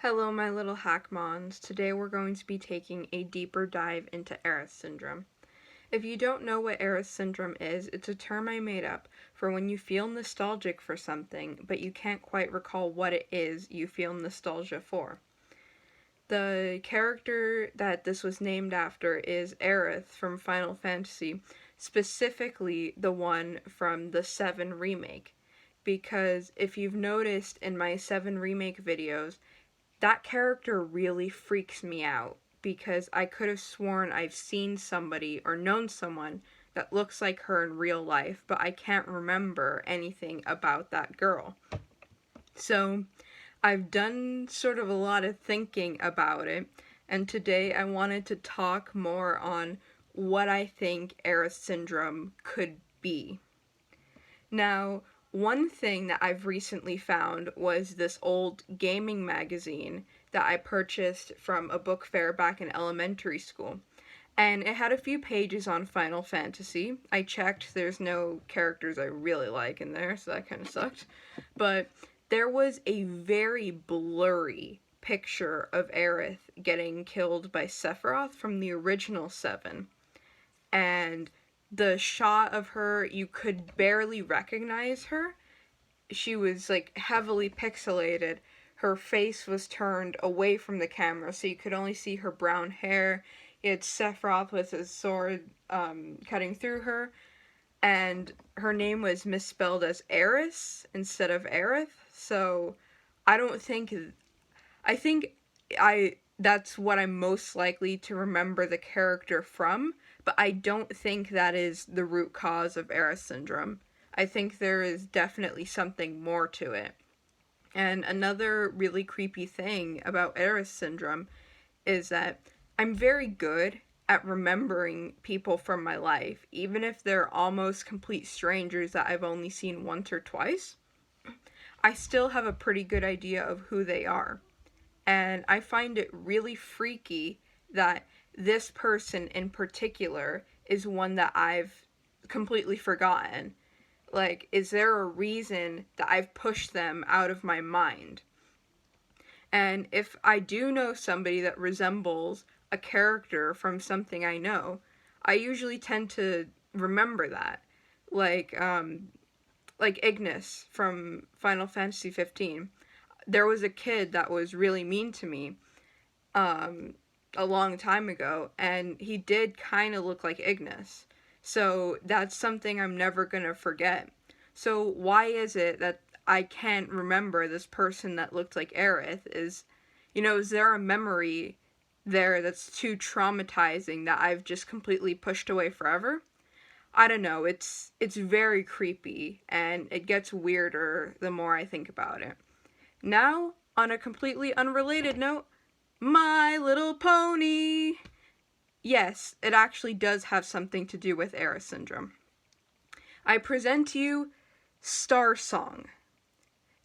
Hello, my little hackmons. Today we're going to be taking a deeper dive into Aerith syndrome. If you don't know what Aerith syndrome is, it's a term I made up for when you feel nostalgic for something, but you can't quite recall what it is you feel nostalgia for. The character that this was named after is Aerith from Final Fantasy, specifically the one from the 7 remake. Because if you've noticed in my 7 remake videos, that character really freaks me out because I could have sworn I've seen somebody or known someone that looks like her in real life, but I can't remember anything about that girl. So I've done sort of a lot of thinking about it, and today I wanted to talk more on what I think Aerith syndrome could be. Now, one thing that I've recently found was this old gaming magazine that I purchased from a book fair back in elementary school. And it had a few pages on Final Fantasy. I checked, there's no characters I really like in there, so that kind of sucked. But there was a very blurry picture of Aerith getting killed by Sephiroth from the original 7. And the shot of her, you could barely recognize her. She was like heavily pixelated. Her face was turned away from the camera, so you could only see her brown hair. You had Sephiroth with his sword cutting through her, and her name was misspelled as Aerith instead of Aerith. So I don't think I think I that's what I'm most likely to remember the character from, but I don't think that is the root cause of Aerith syndrome. I think there is definitely something more to it. And another really creepy thing about Aerith syndrome is that I'm very good at remembering people from my life, even if they're almost complete strangers that I've only seen once or twice. I still have a pretty good idea of who they are. And I find it really freaky that this person in particular is one that I've completely forgotten. Like, is there a reason that I've pushed them out of my mind? And if I do know somebody that resembles a character from something I know, I usually tend to remember that. Like, like Ignis from Final Fantasy 15. There was a kid that was really mean to me a long time ago, and he did kind of look like Ignis. So that's something I'm never going to forget. So why is it that I can't remember this person that looked like Aerith? Is there a memory there that's too traumatizing that I've just completely pushed away forever? I don't know, it's very creepy, and it gets weirder the more I think about it. Now, on a completely unrelated note, My Little Pony! Yes, it actually does have something to do with Aerith syndrome. I present to you Starsong.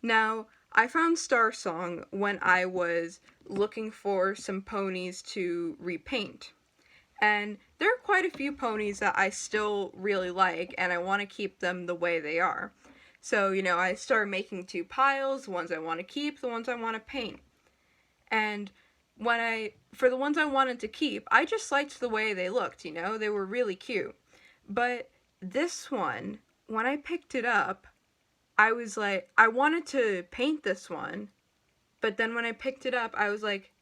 Now, I found Starsong when I was looking for some ponies to repaint. And there are quite a few ponies that I still really like, and I want to keep them the way they are. So, I started making 2 piles, the ones I want to keep, the ones I want to paint. And for the ones I wanted to keep, I just liked the way they looked, they were really cute. But this one, when I picked it up, I was like, I wanted to paint this one, but then when I picked it up, I was like,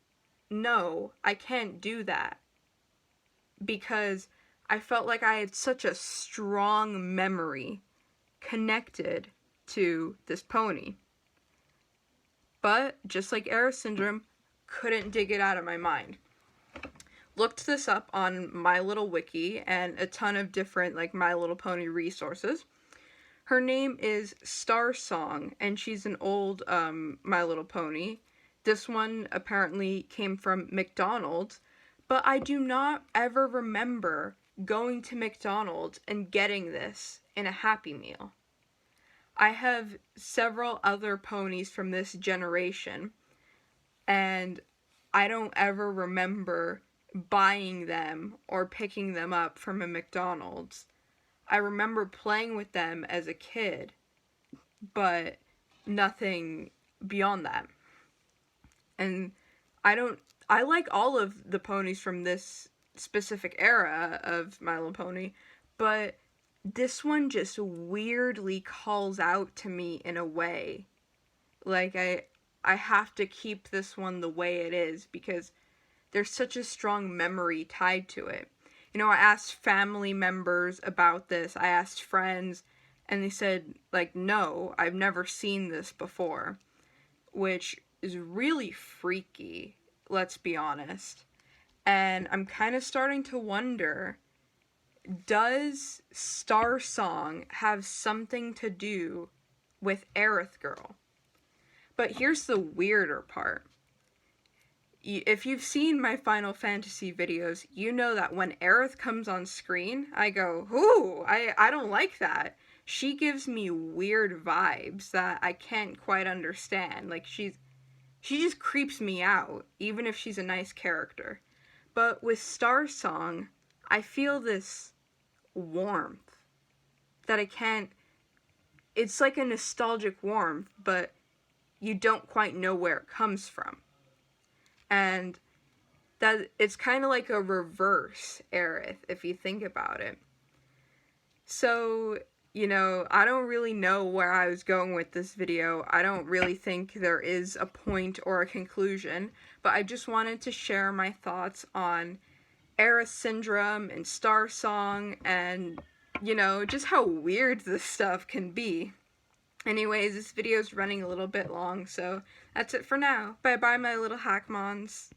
no, I can't do that. Because I felt like I had such a strong memory connected to this pony. But, just like Aerith syndrome, couldn't dig it out of my mind. Looked this up on My Little Wiki and a ton of different, My Little Pony resources. Her name is Starsong, and she's an old My Little Pony. This one apparently came from McDonald's, but I do not ever remember going to McDonald's and getting this in a Happy Meal. I have several other ponies from this generation, and I don't ever remember buying them or picking them up from a McDonald's. I remember playing with them as a kid, but nothing beyond that. And I like all of the ponies from this specific era of My Little Pony, but this one just weirdly calls out to me in a way. Like I have to keep this one the way it is because there's such a strong memory tied to it. You know, I asked family members about this. I asked friends, and they said, like, no, I've never seen this before, which is really freaky, let's be honest. And I'm kind of starting to wonder, does Starsong have something to do with Aerith Girl? But here's the weirder part. If you've seen my Final Fantasy videos, you know that when Aerith comes on screen, I go, ooh, I don't like that. She gives me weird vibes that I can't quite understand. Like, she just creeps me out, even if she's a nice character. But with Starsong, I feel this warmth that I can't... It's like a nostalgic warmth, but you don't quite know where it comes from. And that it's kind of like a reverse Aerith, if you think about it. So, you know, I don't really know where I was going with this video. I don't really think there is a point or a conclusion, but I just wanted to share my thoughts on Aerith Syndrome and Starsong and, you know, just how weird this stuff can be. Anyways, this video is running a little bit long, so that's it for now. Bye-bye, my little Hackmons.